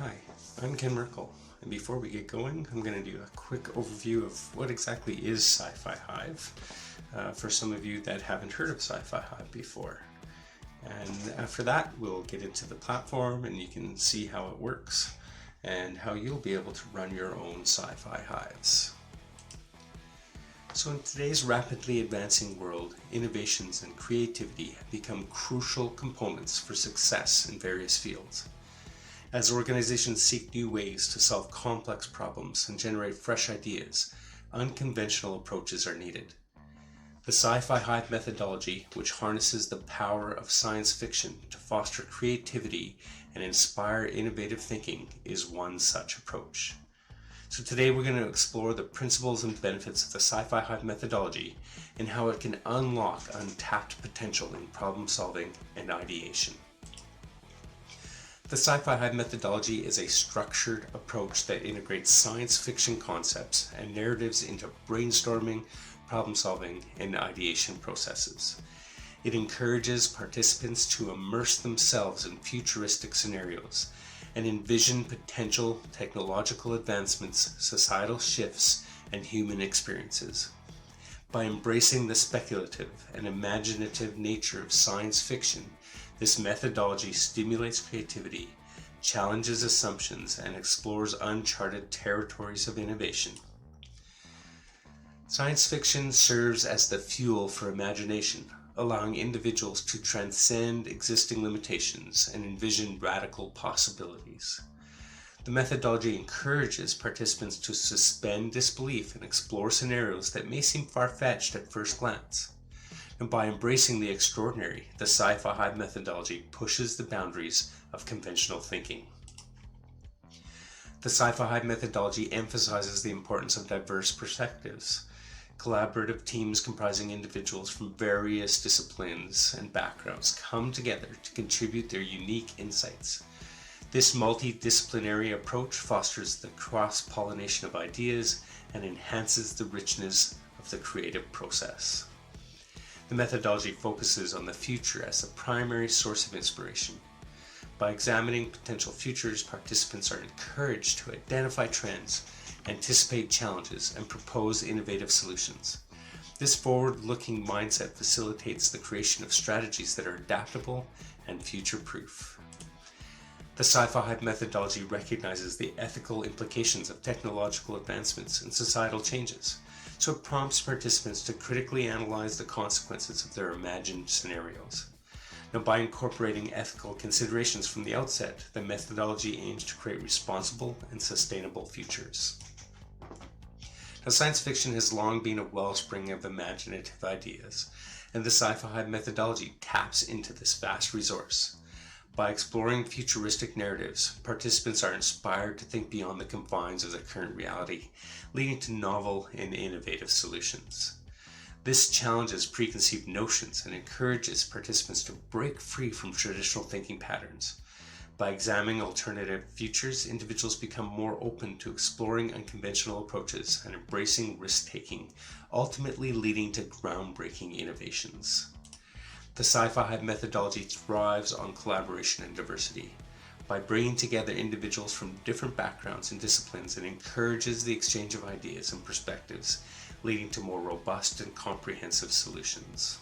Hi, I'm Ken Merkel, and before we get going, I'm going to do a quick overview of what exactly is SciFi Hive for some of you that haven't heard of SciFi Hive before. And after that, we'll get into the platform and you can see how it works and how you'll be able to run your own SciFi hives. So in today's rapidly advancing world, innovations and creativity have become crucial components for success in various fields. As organizations seek new ways to solve complex problems and generate fresh ideas, unconventional approaches are needed. The SciFi Hive methodology, which harnesses the power of science fiction to foster creativity and inspire innovative thinking, is one such approach. So today we're going to explore the principles and benefits of the SciFi Hive methodology and how it can unlock untapped potential in problem solving and ideation. The SciFi Hive methodology is a structured approach that integrates science fiction concepts and narratives into brainstorming, problem solving, and ideation processes. It encourages participants to immerse themselves in futuristic scenarios and envision potential technological advancements, societal shifts, and human experiences. By embracing the speculative and imaginative nature of science fiction, this methodology stimulates creativity, challenges assumptions, and explores uncharted territories of innovation. Science fiction serves as the fuel for imagination, allowing individuals to transcend existing limitations and envision radical possibilities. The methodology encourages participants to suspend disbelief and explore scenarios that may seem far-fetched at first glance. And by embracing the extraordinary, the SciFi Hive methodology pushes the boundaries of conventional thinking. The SciFi Hive methodology emphasizes the importance of diverse perspectives. Collaborative teams comprising individuals from various disciplines and backgrounds come together to contribute their unique insights. This multidisciplinary approach fosters the cross-pollination of ideas and enhances the richness of the creative process. The methodology focuses on the future as the primary source of inspiration. By examining potential futures, participants are encouraged to identify trends, anticipate challenges, and propose innovative solutions. This forward-looking mindset facilitates the creation of strategies that are adaptable and future-proof. The SciFi Hive methodology recognizes the ethical implications of technological advancements and societal changes, so it prompts participants to critically analyze the consequences of their imagined scenarios. Now, by incorporating ethical considerations from the outset, the methodology aims to create responsible and sustainable futures. Now, science fiction has long been a wellspring of imaginative ideas, and the SciFi Hive methodology taps into this vast resource. By exploring futuristic narratives, participants are inspired to think beyond the confines of their current reality, leading to novel and innovative solutions. This challenges preconceived notions and encourages participants to break free from traditional thinking patterns. By examining alternative futures, individuals become more open to exploring unconventional approaches and embracing risk-taking, ultimately leading to groundbreaking innovations. The SciFi Hive methodology thrives on collaboration and diversity. By bringing together individuals from different backgrounds and disciplines, it encourages the exchange of ideas and perspectives, leading to more robust and comprehensive solutions.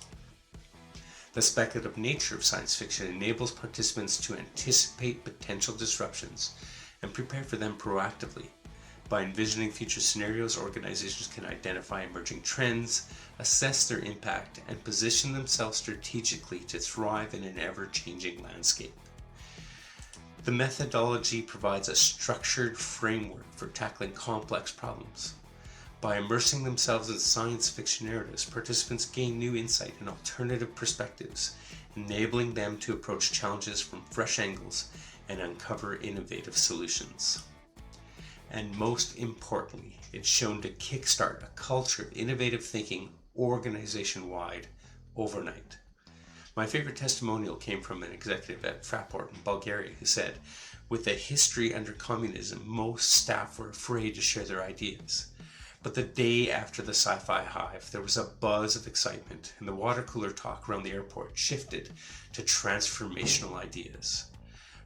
The speculative nature of science fiction enables participants to anticipate potential disruptions and prepare for them proactively. By envisioning future scenarios, organizations can identify emerging trends, assess their impact, and position themselves strategically to thrive in an ever-changing landscape. The methodology provides a structured framework for tackling complex problems. By immersing themselves in science fiction narratives, participants gain new insight and alternative perspectives, enabling them to approach challenges from fresh angles and uncover innovative solutions. And most importantly, it's shown to kickstart a culture of innovative thinking organization-wide overnight. My favorite testimonial came from an executive at Fraport in Bulgaria who said, "With a history under communism, most staff were afraid to share their ideas. But the day after the SciFi Hive, there was a buzz of excitement, and the water cooler talk around the airport shifted to transformational ideas.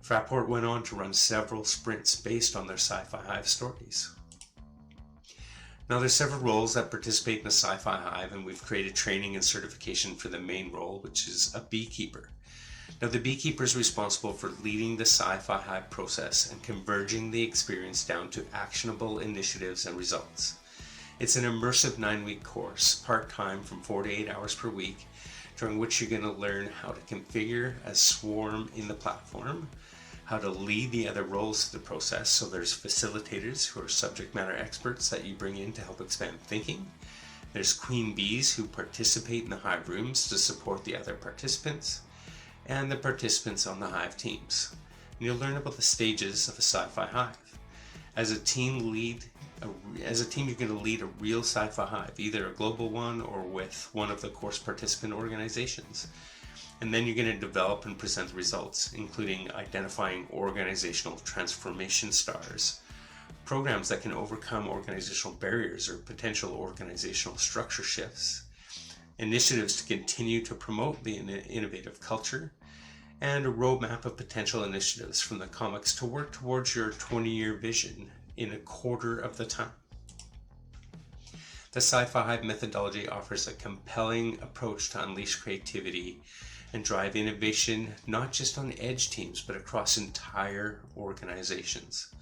Fraport went on to run several sprints based on their SciFi Hive stories. Now there's several roles that participate in the SciFi Hive, and we've created training and certification for the main role, which is a beekeeper. Now the beekeeper is responsible for leading the SciFi Hive process and converging the experience down to actionable initiatives and results. It's an immersive 9-week course, part-time from 4 to 8 hours per week, during which you're going to learn how to configure a swarm in the platform, how to lead the other roles of the process. So there's facilitators who are subject matter experts that you bring in to help expand thinking. There's queen bees who participate in the hive rooms to support the other participants, and the participants on the hive teams. And you'll learn about the stages of a SciFi Hive. As a team, you're going to lead a real SciFi Hive, either a global one or with one of the course participant organizations. And then you're going to develop and present the results, including identifying organizational transformation stars, programs that can overcome organizational barriers or potential organizational structure shifts, initiatives to continue to promote the innovative culture, and a roadmap of potential initiatives from the comics to work towards your 20-year vision in a quarter of the time. The SciFi Hive methodology offers a compelling approach to unleash creativity and drive innovation, not just on edge teams, but across entire organizations.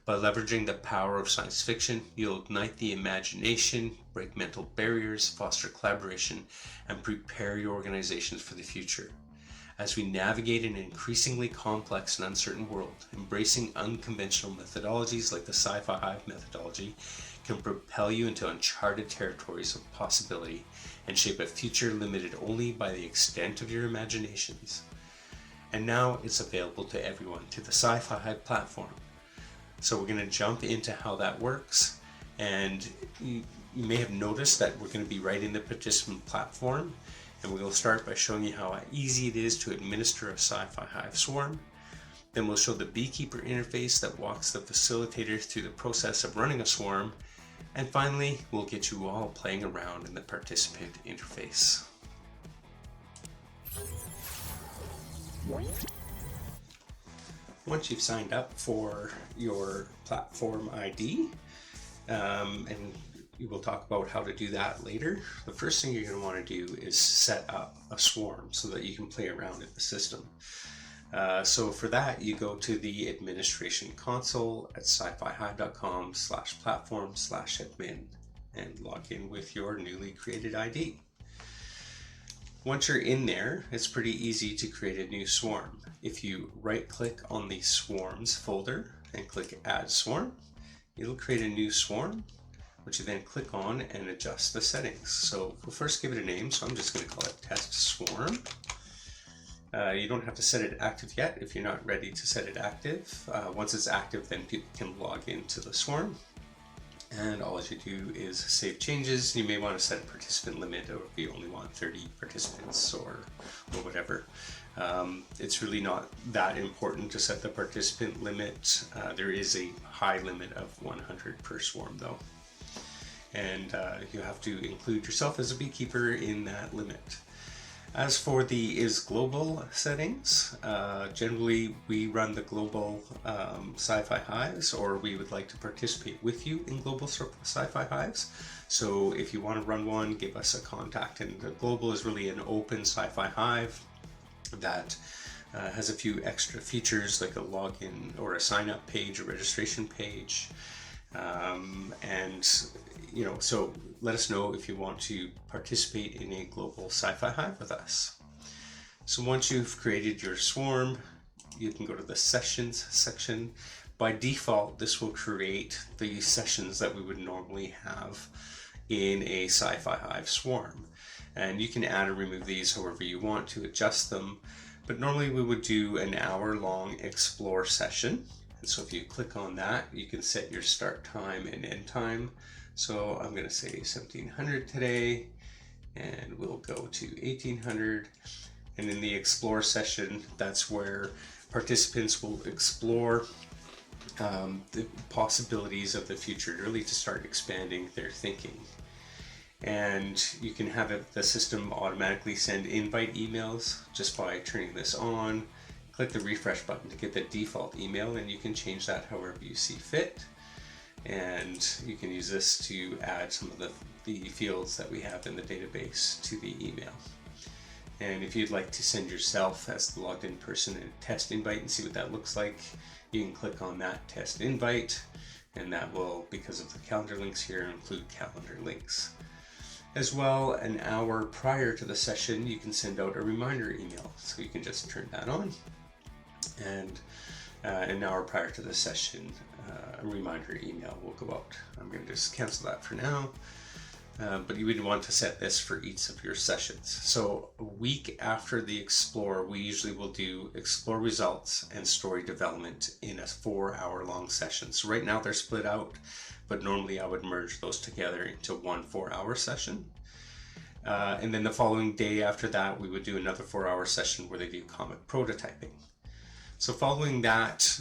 By leveraging the power of science fiction, you'll ignite the imagination, break mental barriers, foster collaboration, and prepare your organizations for the future. As we navigate an increasingly complex and uncertain world, embracing unconventional methodologies like the SciFi Hive methodology can propel you into uncharted territories of possibility and shape a future limited only by the extent of your imaginations. And now it's available to everyone through the SciFi Hive platform. So we're going to jump into how that works, and you may have noticed that we're going to be right in the participant platform, and we're going to start by showing you how easy it is to administer a SciFi Hive swarm. Then we'll show the beekeeper interface that walks the facilitator through the process of running a swarm, and finally we'll get you all playing around in the participant interface. Once you've signed up for your platform ID, and we will talk about how to do that later, the first thing you're going to want to do is set up a swarm so that you can play around in the system. So for that, you go to the administration console at scifihive.com/platform/admin and log in with your newly created ID. Once you're in there, it's pretty easy to create a new swarm. If you right-click on the Swarms folder and click Add Swarm, it'll create a new swarm, which you then click on and adjust the settings. So we'll first give it a name, so I'm just going to call it Test Swarm. You don't have to set it active yet if you're not ready to set it active. Once it's active, then people can log into the swarm. And all you do is save changes. You may want to set a participant limit, or if you only want 30 participants or whatever. It's really not that important to set the participant limit. There is a high limit of 100 per swarm though. And you have to include yourself as a beekeeper in that limit. As for the is global settings, generally we run the global SciFi Hives, or we would like to participate with you in global SciFi Hives. So if you want to run one, give us a contact. And the global is really an open SciFi Hive that has a few extra features like a login or a sign up page, a registration page. So let us know if you want to participate in a global SciFi Hive with us. So once you've created your swarm, you can go to the sessions section. By default, this will create the sessions that we would normally have in a SciFi Hive swarm. And you can add or remove these however you want to adjust them. But normally we would do an hour-long explore session. And so if you click on that, you can set your start time and end time. So I'm going to say 1700 today, and we'll go to 1800. And in the explore session, that's where participants will explore the possibilities of the future, really to start expanding their thinking. And you can have the system automatically send invite emails just by turning this on. click the refresh button to get the default email, and you can change that however you see fit. And you can use this to add some of the fields that we have in the database to the email. And if you'd like to send yourself as the logged in person a test invite and see what that looks like, you can click on that test invite, and that will, because of the calendar links here, include calendar links. As well, an hour prior to the session, you can send out a reminder email. So you can just turn that on, and an hour prior to the session, a reminder email will go out. I'm going to just cancel that for now. But you would want to set this for each of your sessions. So a week after the Explore, we usually will do Explore results and story development in a 4-hour long session. So right now they're split out, but normally I would merge those together into one 4-hour session. And then the following day after that, we would do another 4-hour session where they do comic prototyping. So following that,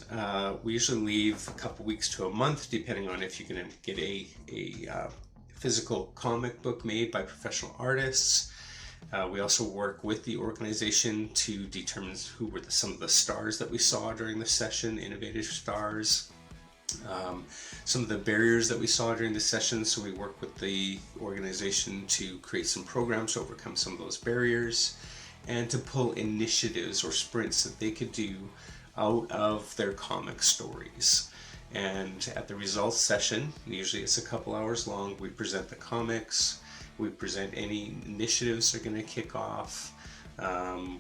we usually leave a couple weeks to a month, depending on if you're going to get a physical comic book made by professional artists. We also work with the organization to determine who were some of the stars that we saw during the session, innovative stars. Some of the barriers that we saw during the session, so we work with the organization to create some programs to overcome some of those barriers and to pull initiatives or sprints that they could do out of their comic stories. And at the results session, usually it's a couple hours long, we present the comics, we present any initiatives they're going to kick off,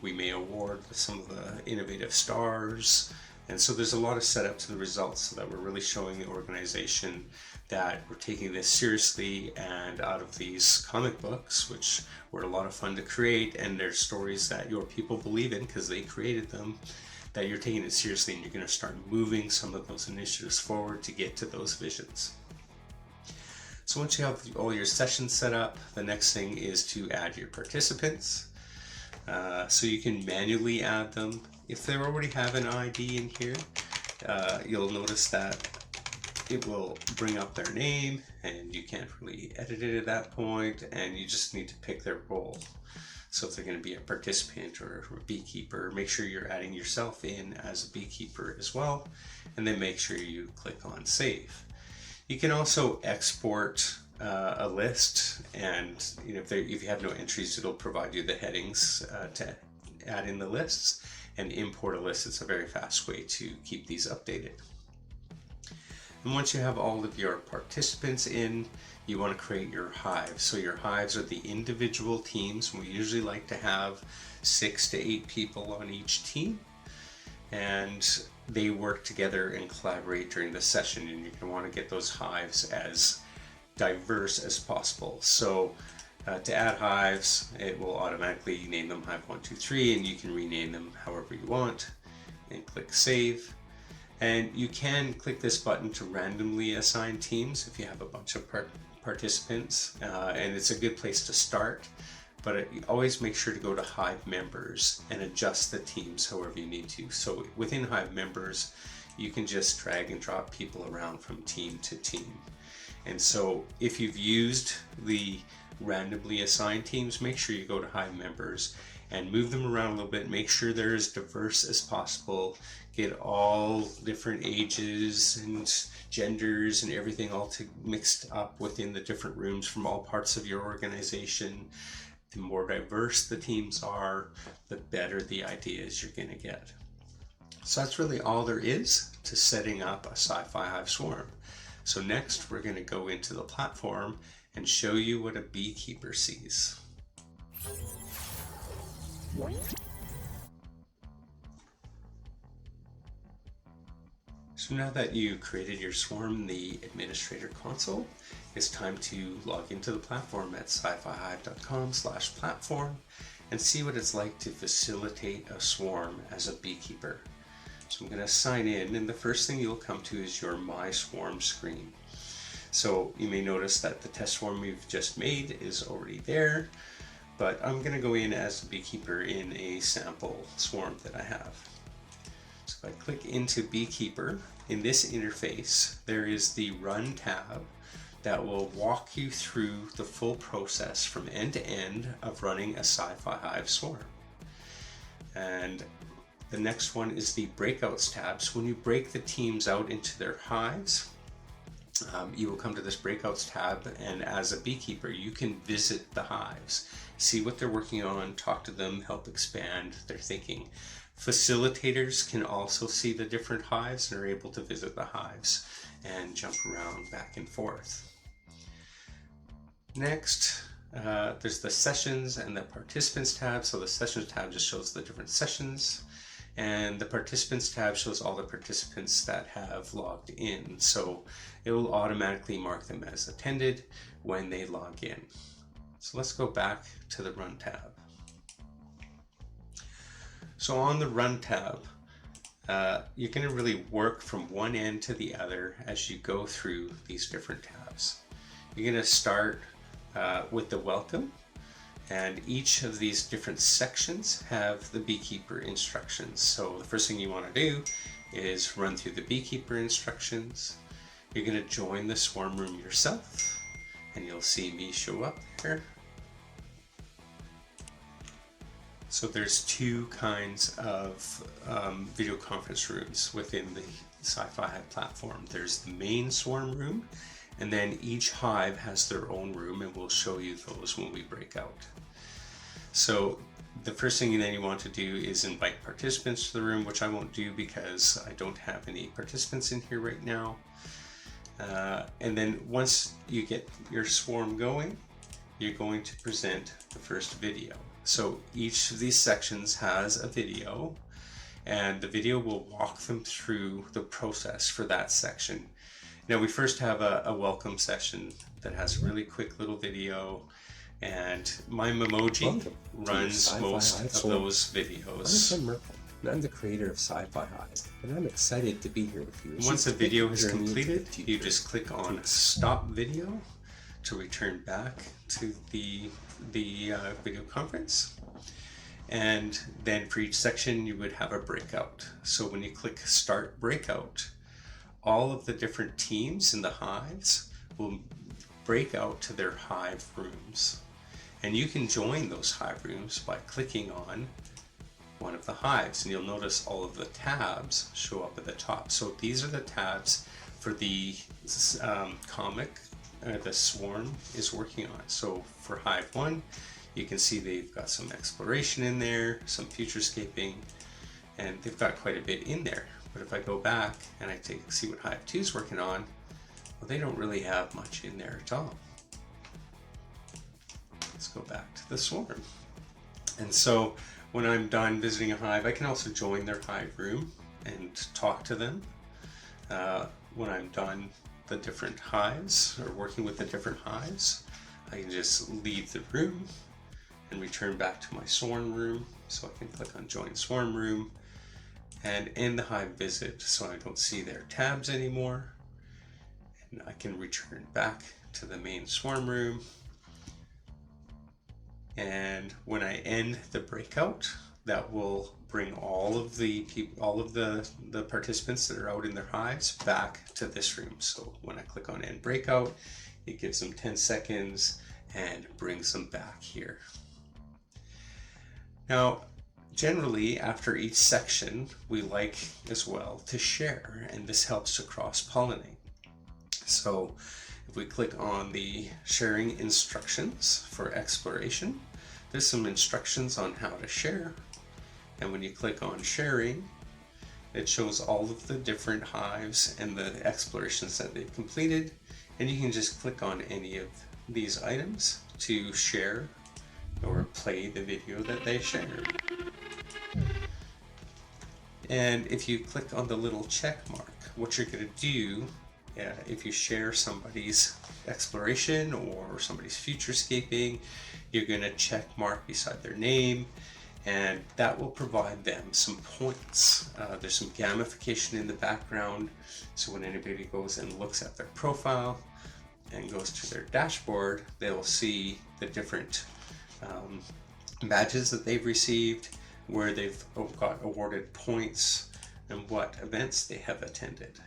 we may award some of the innovative stars. And so there's a lot of setup to the results so that we're really showing the organization that we're taking this seriously, and out of these comic books, which were a lot of fun to create, and they're stories that your people believe in because they created them, that you're taking it seriously and you're going to start moving some of those initiatives forward to get to those visions. So once you have all your sessions set up, the next thing is to add your participants. So you can manually add them. If they already have an ID in here, you'll notice that it will bring up their name, and you can't really edit it at that point, and you just need to pick their role. So if they're going to be a participant or a beekeeper, make sure you're adding yourself in as a beekeeper as well, and then make sure you click on save. You can also export a list, and if you have no entries, it'll provide you the headings to add in the lists, and import a list. It's a very fast way to keep these updated. And once you have all of your participants in, you want to create your hives. So your hives are the individual teams. We usually like to have 6 to 8 people on each team, and they work together and collaborate during the session, and you're going to want to get those hives as diverse as possible. So to add hives, it will automatically name them Hive 1, 2, 3, and you can rename them however you want, and click save. And you can click this button to randomly assign teams if you have a bunch of participants, and it's a good place to start, but always make sure to go to Hive members and adjust the teams however you need to. So within Hive members, you can just drag and drop people around from team to team. And so if you've used the randomly assigned teams, make sure you go to Hive members and move them around a little bit. Make sure they're as diverse as possible. Get all different ages and genders and everything all mixed up within the different rooms from all parts of your organization. The more diverse the teams are, the better the ideas you're going to get. So that's really all there is to setting up a SciFi Hive swarm. So next we're going to go into the platform and show you what a beekeeper sees. So now that you created your swarm in the administrator console, it's time to log into the platform at scifihive.com/platform and see what it's like to facilitate a swarm as a beekeeper. So I'm going to sign in, and the first thing you'll come to is your My Swarm screen. So you may notice that the test swarm we've just made is already there, but I'm going to go in as a beekeeper in a sample swarm that I have. So if I click into beekeeper, in this interface there is the Run tab that will walk you through the full process from end to end of running a SciFi Hive swarm. And The next one is the breakouts tab. So when you break the teams out into their hives, you will come to this breakouts tab, and as a beekeeper you can visit the hives, see what they're working on, talk to them, help expand their thinking. Facilitators can also see the different hives and are able to visit the hives and jump around back and forth. Next, there's the sessions and the participants tab. So the sessions tab just shows the different sessions, and the participants tab shows all the participants that have logged in. So it will automatically mark them as attended when they log in. So let's go back to the Run tab. So on the Run tab, you're going to really work from one end to the other as you go through these different tabs. You're going to start with the welcome, and each of these different sections have the beekeeper instructions. So the first thing you want to do is run through the beekeeper instructions. You're going to join the swarm room yourself, and you'll see me show up there. So there's two kinds of video conference rooms within the SciFi Hive platform. There's the main swarm room, and then each hive has their own room, and we'll show you those when we break out. So the first thing then you want to do is invite participants to the room, which I won't do because I don't have any participants in here right now. And then once you get your swarm going, you're going to present the first video. So each of these sections has a video, and the video will walk them through the process for that section. Now we first have a welcome session that has a really quick little video, and my Memoji runs most of those videos. I'm Merkel, and I'm the creator of SciFi Hive, and I'm excited to be here with you. Once the video is completed, you just click on Stop Video to return back to the video conference. And then for each section you would have a breakout. So when you click Start Breakout, all of the different teams in the hives will break out to their hive rooms. And you can join those hive rooms by clicking on one of the hives, and you'll notice all of the tabs show up at the top. So these are the tabs for the comic the swarm is working on. So for Hive 1, you can see they've got some exploration in there, some futurescaping, and they've got quite a bit in there. But if I go back and I see what Hive 2 is working on, well, they don't really have much in there at all. Let's go back to the swarm. And so when I'm done visiting a hive, I can also join their hive room and talk to them. When I'm done the different hives, or working with the different hives, I can just leave the room and return back to my swarm room. So I can click on Join Swarm Room and end the hive visit so I don't see their tabs anymore. And I can return back to the main swarm room. And when I end the breakout, that will bring all of the participants that are out in their hives back to this room. So when I click on End Breakout, it gives them 10 seconds and brings them back here. Now, generally, after each section, we like as well to share, and this helps to cross-pollinate. So if we click on the sharing instructions for exploration, there's some instructions on how to share. And when you click on sharing, it shows all of the different hives and the explorations that they've completed. And you can just click on any of these items to share or play the video that they shared. And if you click on the little check mark, what you're going to do, if you share somebody's exploration or somebody's futurescaping, you're going to check mark beside their name, and that will provide them some points. There's some gamification in the background, so when anybody goes and looks at their profile and goes to their dashboard, they'll see the different badges that they've received, where they've got awarded points, and what events they have attended.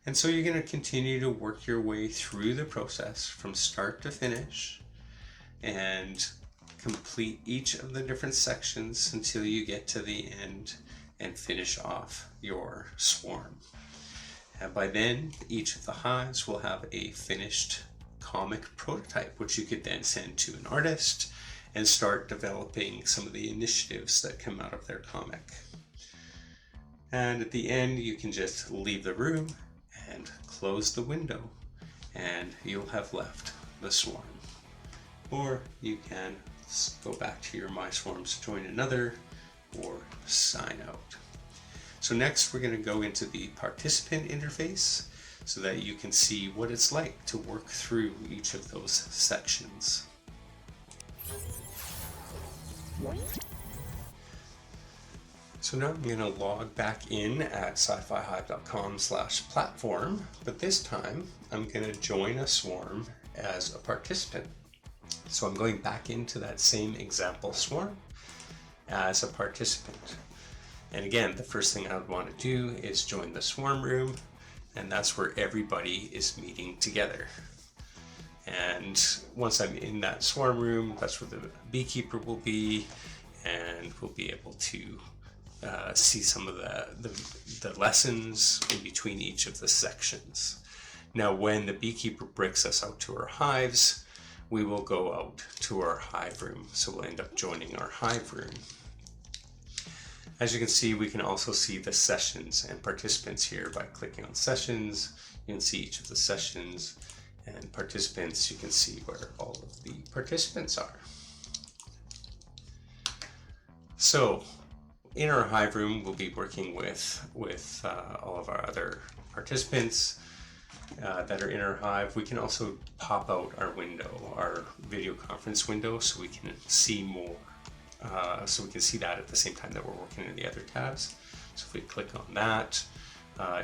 And so you're going to continue to work your way through the process from start to finish and complete each of the different sections until you get to the end and finish off your swarm. And by then, each of the hives will have a finished comic prototype, which you could then send to an artist and start developing some of the initiatives that come out of their comic. And at the end, you can just leave the room and close the window, and you'll have left the swarm. Or you can go back to your My Swarms, join another, or sign out. So next we're going to go into the participant interface so that you can see what it's like to work through each of those sections. So now I'm going to log back in at scifihive.com/platform, but this time I'm going to join a swarm as a participant. So I'm going back into that same example swarm as a participant. And again, the first thing I would want to do is join the swarm room, and that's where everybody is meeting together. And once I'm in that swarm room, that's where the beekeeper will be, and we'll be able to see some of the lessons in between each of the sections. Now, when the beekeeper breaks us out to our hives, we will go out to our hive room. So we'll end up joining our hive room. As you can see, we can also see the sessions and participants here by clicking on sessions. You can see each of the sessions, and participants, you can see where all of the participants are. So in our hive room, we'll be working with all of our other participants that are in our hive. We can also pop out our window, our video conference window, so we can see more. So we can see that at the same time that we're working in the other tabs. So if we click on that,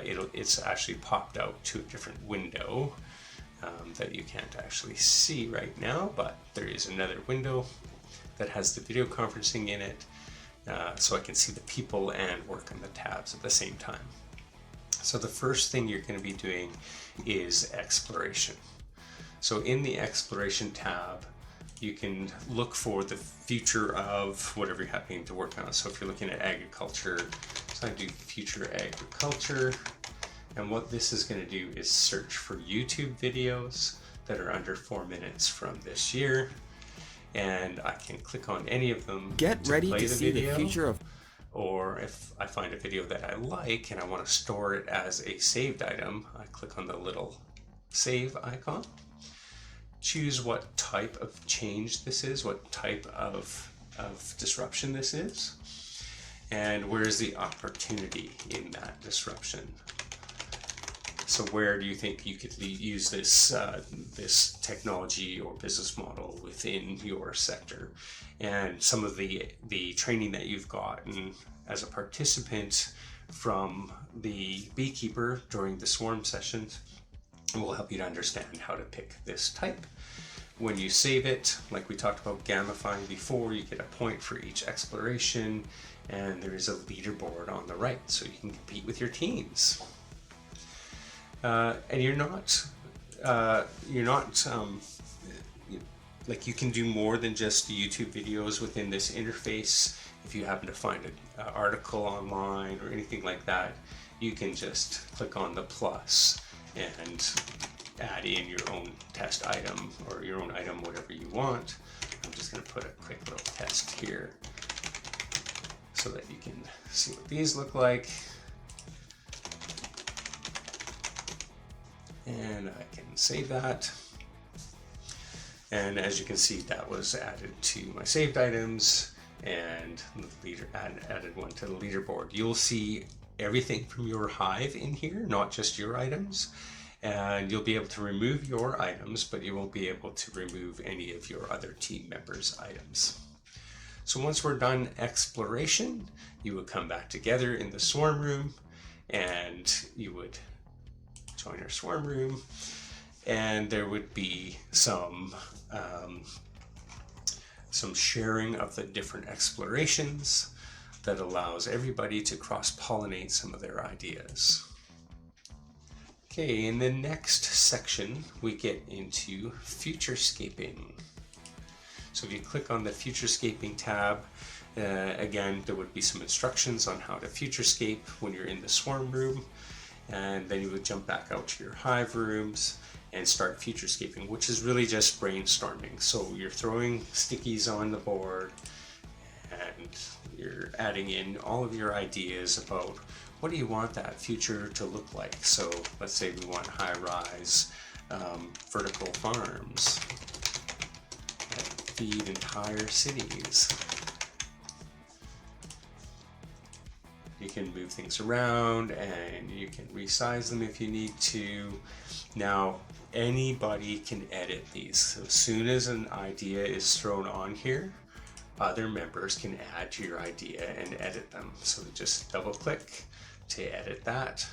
it's actually popped out to a different window that you can't actually see right now, but there is another window that has the video conferencing in it, so I can see the people and work on the tabs at the same time. So the first thing you're going to be doing is exploration. So in the exploration tab, you can look for the future of whatever you're happening to work on. So if you're looking at agriculture, so I do future agriculture. And what this is going to do is search for YouTube videos that are under 4 minutes from this year. And I can click on any of them. Get ready to see the future of. Or if I find a video that I like and I want to store it as a saved item, I click on the little save icon. Choose what type of change this is, what type of disruption this is, and where is the opportunity in that disruption. So where do you think you could use this this technology or business model within your sector? And some of the training that you've gotten as a participant from the beekeeper during the swarm sessions will help you to understand how to pick this type. When you save it, like we talked about gamifying before, you get a point for each exploration, and there is a leaderboard on the right, so you can compete with your teams. And you're not like, you can do more than just YouTube videos within this interface. If you happen to find an article online or anything like that, you can just click on the plus and add in your own test item or your own item, whatever you want. I'm just going to put a quick little test here so that you can see what these look like. And I can save that. And as you can see, that was added to my saved items, and the leader added one to the leaderboard. You'll see everything from your hive in here, not just your items. And you'll be able to remove your items, but you won't be able to remove any of your other team members' items. So once we're done exploration, you would come back together in the swarm room, and you would join our swarm room, and there would be some sharing of the different explorations that allows everybody to cross-pollinate some of their ideas. Okay, in the next section, we get into futurescaping. So if you click on the Futurescaping tab, again, there would be some instructions on how to futurescape when you're in the swarm room, and then you would jump back out to your hive rooms and start futurescaping, which is really just brainstorming. So you're throwing stickies on the board and you're adding in all of your ideas about what do you want that future to look like. So let's say we want high-rise vertical farms that feed entire cities. You can move things around and you can resize them if you need to. Now, anybody can edit these. So as soon as an idea is thrown on here, other members can add to your idea and edit them. So just double click to edit that.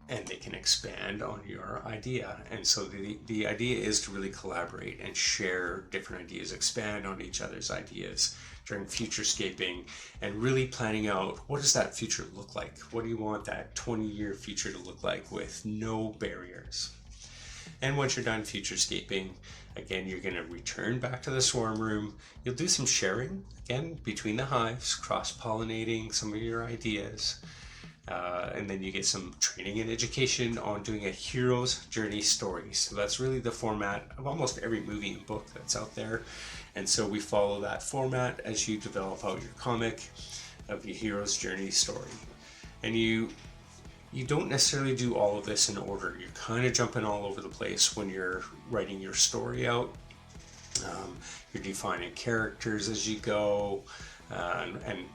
And they can expand on your idea. And so the idea is to really collaborate and share different ideas, expand on each other's ideas during futurescaping, and really planning out what does that future look like? What do you want that 20-year future to look like with no barriers? And once you're done futurescaping, again, you're going to return back to the swarm room. You'll do some sharing, again, between the hives, cross-pollinating some of your ideas. And then you get some training and education on doing a hero's journey story. So that's really the format of almost every movie and book that's out there. And so we follow that format as you develop out your comic of your hero's journey story. And you don't necessarily do all of this in order. You're kind of jumping all over the place when you're writing your story out. You're defining characters as you go.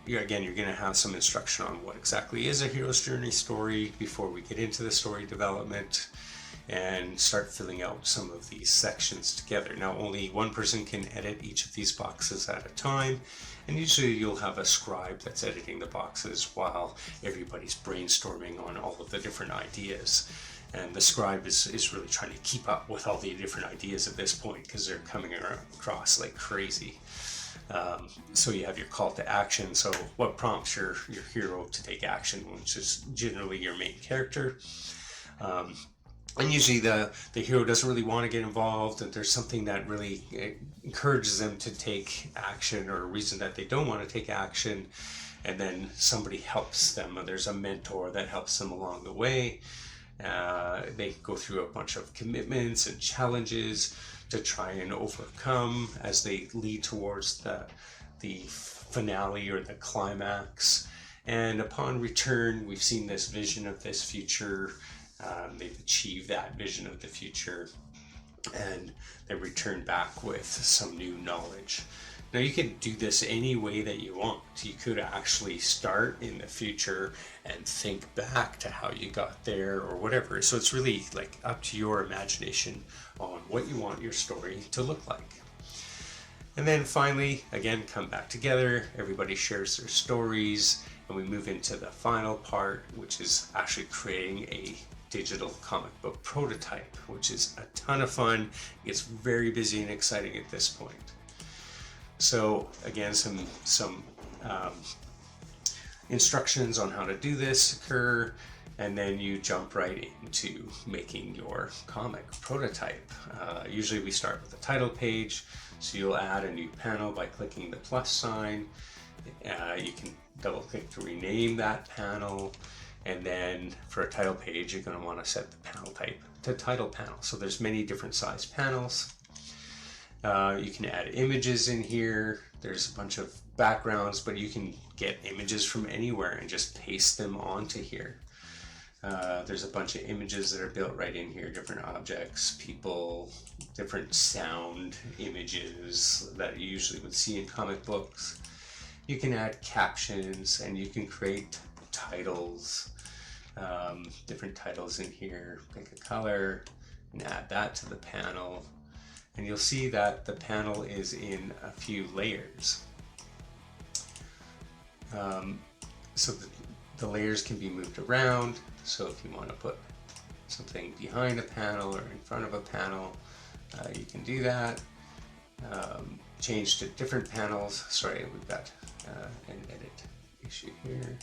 You're going to have some instruction on what exactly is a hero's journey story before we get into the story development and start filling out some of these sections together. Now, only one person can edit each of these boxes at a time, and usually you'll have a scribe that's editing the boxes while everybody's brainstorming on all of the different ideas. And the scribe is really trying to keep up with all the different ideas at this point because they're coming across like crazy. So you have your call to action. So what prompts your hero to take action, which is generally your main character. And usually the hero doesn't really want to get involved, and there's something that really encourages them to take action, or a reason that they don't want to take action, and then somebody helps them. There's a mentor that helps them along the way. They go through a bunch of commitments and challenges to try and overcome as they lead towards the finale or the climax. And upon return, we've seen this vision of this future. They've achieved that vision of the future, and they return back with some new knowledge. Now, you can do this any way that you want. You could actually start in the future and think back to how you got there or whatever. So it's really like up to your imagination on what you want your story to look like. And then finally, again, come back together. Everybody shares their stories, and we move into the final part, which is actually creating a digital comic book prototype, which is a ton of fun. It gets very busy and exciting at this point. So again, some instructions on how to do this occur, and then you jump right into making your comic prototype. Usually we start with a title page, so you'll add a new panel by clicking the plus sign. You can double click to rename that panel, and then for a title page you're going to want to set the panel type to title panel. So there's many different size panels. You can add images in here. There's a bunch of backgrounds, but you can get images from anywhere and just paste them onto here. There's a bunch of images that are built right in here, different objects, people, different sound images that you usually would see in comic books. You can add captions, and you can create titles, different titles in here. Pick a color and add that to the panel. And you'll see that the panel is in a few layers. So the layers can be moved around. So if you want to put something behind a panel or in front of a panel, you can do that. Change to different panels. Sorry, we've got an edit issue here.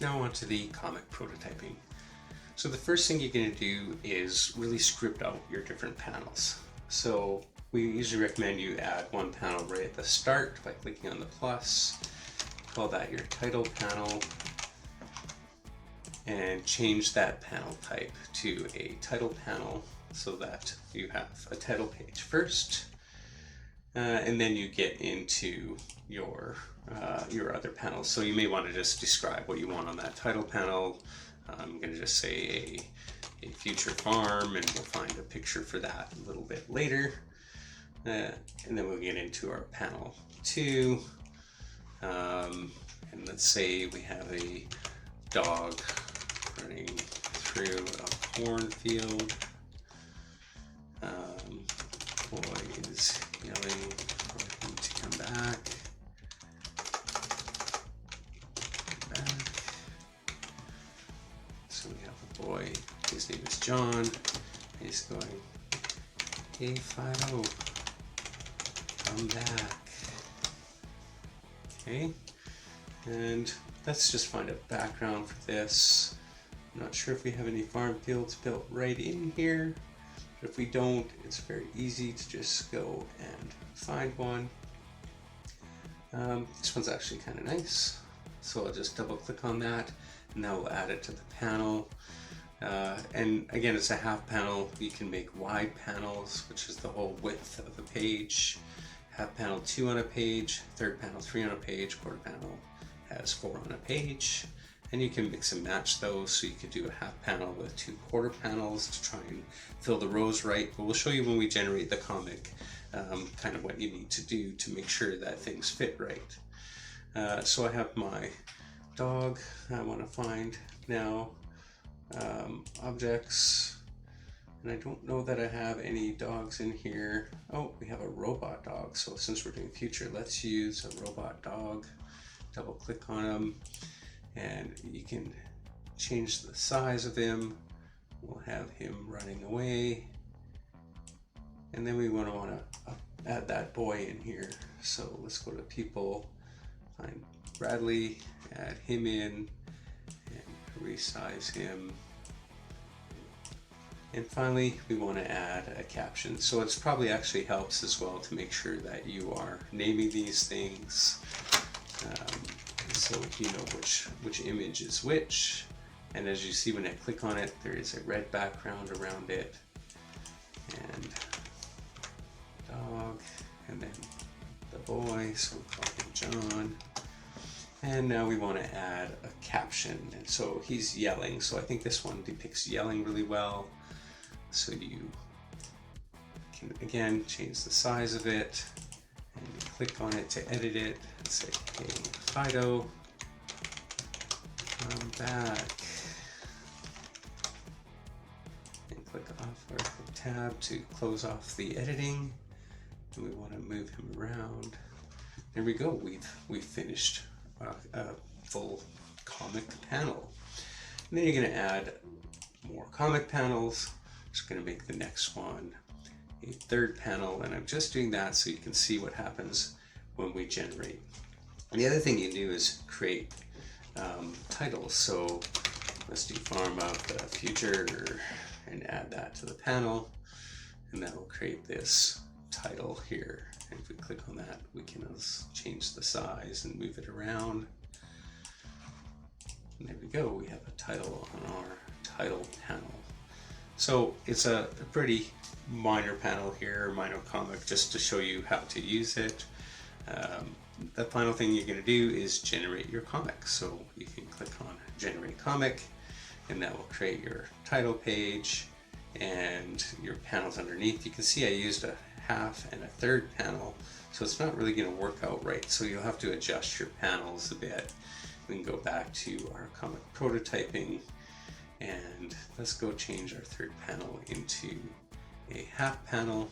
Now on to the comic prototyping. So the first thing you're going to do is really script out your different panels. So we usually recommend you add one panel right at the start by clicking on the plus. Call that your title panel and change that panel type to a title panel so that you have a title page first. And then you get into your other panels. So you may want to just describe what you want on that title panel. I'm going to just say a future farm, and we'll find a picture for that a little bit later. And then we'll get into our panel 2. And let's say we have a dog running through a cornfield. Boy is yelling for him to come back. So we have a boy, his name is John. He's going, hey Fido, come back. Okay, and let's just find a background for this. I'm not sure if we have any farm fields built right in here. If we don't, it's very easy to just go and find one. This one's actually kind of nice. So I'll just double click on that and that will add it to the panel. And again, it's a half panel. You can make wide panels, which is the whole width of a page. Half panel 2 on a page, third panel 3 on a page, quarter panel has 4 on a page. And you can mix and match those, so you could do a half panel with 2 quarter panels to try and fill the rows right. But we'll show you when we generate the comic kind of what you need to do to make sure that things fit right. So I have my dog I want to find now, objects, and I don't know that I have any dogs in here. Oh, we have a robot dog. So since we're doing future, let's use a robot dog. Double click on him. And you can change the size of him. We'll have him running away. And then we want to add that boy in here. So let's go to people, find Bradley, add him in, and resize him. And finally, we want to add a caption. So it's probably actually helps as well to make sure that you are naming these things. So you know which image is which, and as you see when I click on it, there is a red background around it, and dog, and then the boy, so we'll call him John. And now we want to add a caption, and so he's yelling, so I think this one depicts yelling really well. So you can again change the size of it, and you click on it to edit it and say, hey Fido, come back, and click off or click tab to close off the editing. And we want to move him around. There we go. We've finished a full comic panel. And then you're going to add more comic panels. Just going to make the next one a third panel, and I'm just doing that so you can see what happens when we generate. And the other thing you do is create titles. So let's do farm of the future and add that to the panel, and that will create this title here. And if we click on that, we can change the size and move it around. And there we go. We have a title on our title panel. So it's a pretty minor panel here, minor comic, just to show you how to use it. The final thing you're going to do is generate your comic. So you can click on generate comic, and that will create your title page and your panels underneath. You can see I used a half and a third panel, so it's not really going to work out right. So you'll have to adjust your panels a bit. We can go back to our comic prototyping, and let's go change our third panel into a half panel.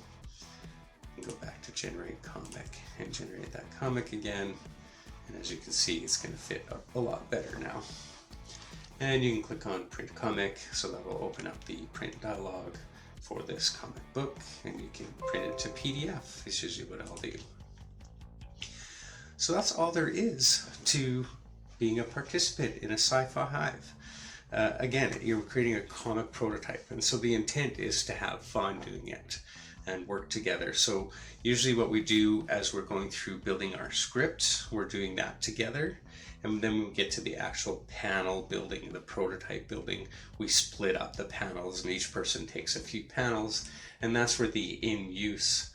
And go back to generate comic and generate that comic again, and as you can see, it's going to fit a lot better now. And you can click on print comic, so that will open up the print dialog for this comic book, and you can print it to PDF. It's usually what I'll do. So that's all there is to being a participant in a SciFi Hive. Again, you're creating a comic prototype, and so the intent is to have fun doing it and work together. So usually what we do as we're going through building our script, we're doing that together. And then when we get to the actual panel building, the prototype building, we split up the panels and each person takes a few panels. And that's where the in-use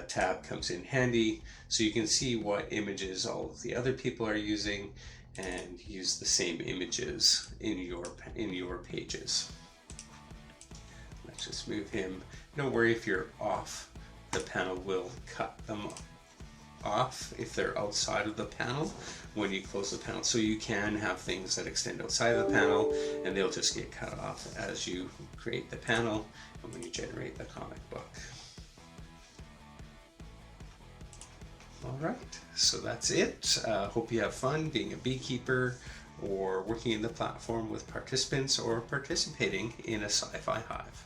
tab comes in handy. So you can see what images all of the other people are using and use the same images in your pages. Let's just move him. Don't worry if you're off, the panel will cut them off if they're outside of the panel when you close the panel. So you can have things that extend outside of the panel and they'll just get cut off as you create the panel and when you generate the comic book. All right, so that's it. Hope you have fun being a beekeeper or working in the platform with participants or participating in a SciFi Hive.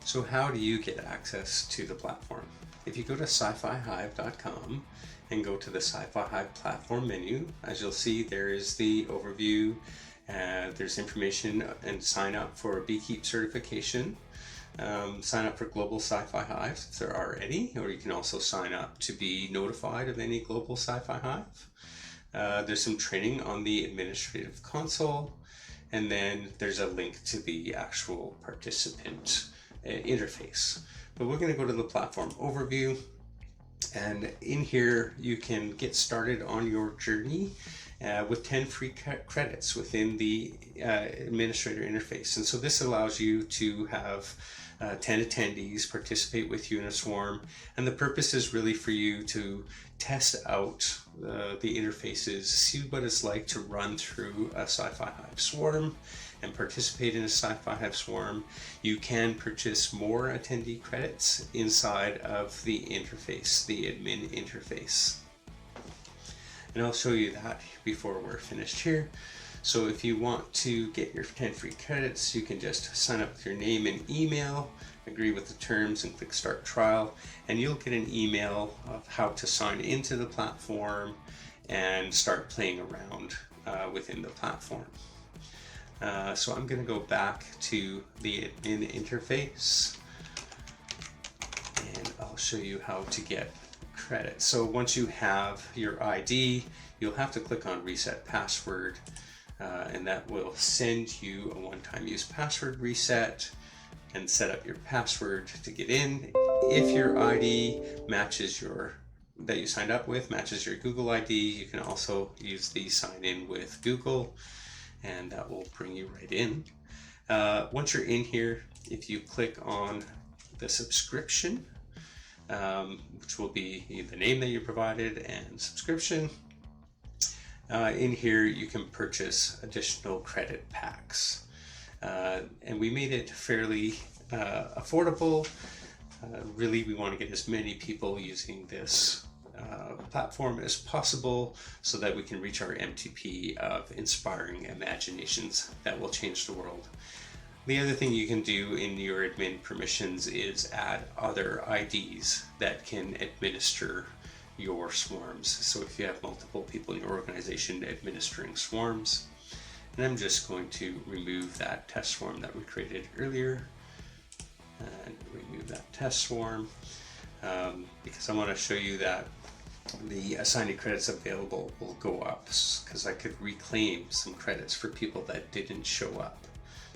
So how do you get access to the platform? If you go to SciFiHive.com and go to the SciFi Hive platform menu, as you'll see, there is the overview, there's information and sign up for a beekeep certification. Sign up for global SciFi Hives if there are any, or you can also sign up to be notified of any global SciFi Hive. There's some training on the administrative console, and then there's a link to the actual participant interface. But we're going to go to the platform overview, and in here you can get started on your journey with 10 free credits within the administrator interface. And so this allows you to have 10 attendees participate with you in a swarm, and the purpose is really for you to test out the interfaces, see what it's like to run through a SciFi Hive swarm and participate in a SciFi Hive swarm. You can purchase more attendee credits inside of the interface, the admin interface. And I'll show you that before we're finished here. So if you want to get your 10 free credits, you can just sign up with your name and email, agree with the terms and click start trial, and you'll get an email of how to sign into the platform and start playing around within the platform. So I'm going to go back to the admin interface and I'll show you how to get credit. So once you have your ID, you'll have to click on reset password, and that will send you a one-time use password reset and set up your password to get in. If your ID matches that you signed up with matches your Google ID, you can also use the sign in with Google, and that will bring you right in. Once you're in here, if you click on the subscription, which will be the name that you provided and subscription, in here you can purchase additional credit packs. And we made it fairly affordable. Really, we want to get as many people using this platform as possible so that we can reach our MTP of inspiring imaginations that will change the world. The other thing you can do in your admin permissions is add other IDs that can administer your swarms. So if you have multiple people in your organization administering swarms, and I'm just going to remove that test swarm that we created earlier and remove that test swarm because I want to show you that the assigning credits available will go up, because I could reclaim some credits for people that didn't show up.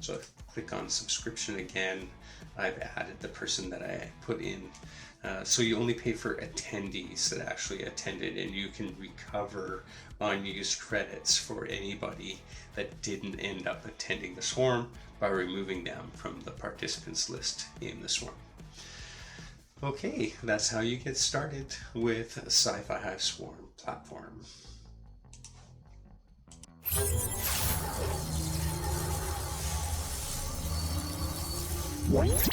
So if I click on subscription again, I've added the person that I put in. So you only pay for attendees that actually attended, and you can recover unused credits for anybody that didn't end up attending the swarm by removing them from the participants list in the swarm. Okay, that's how you get started with SciFi Hive Swarm platform. What?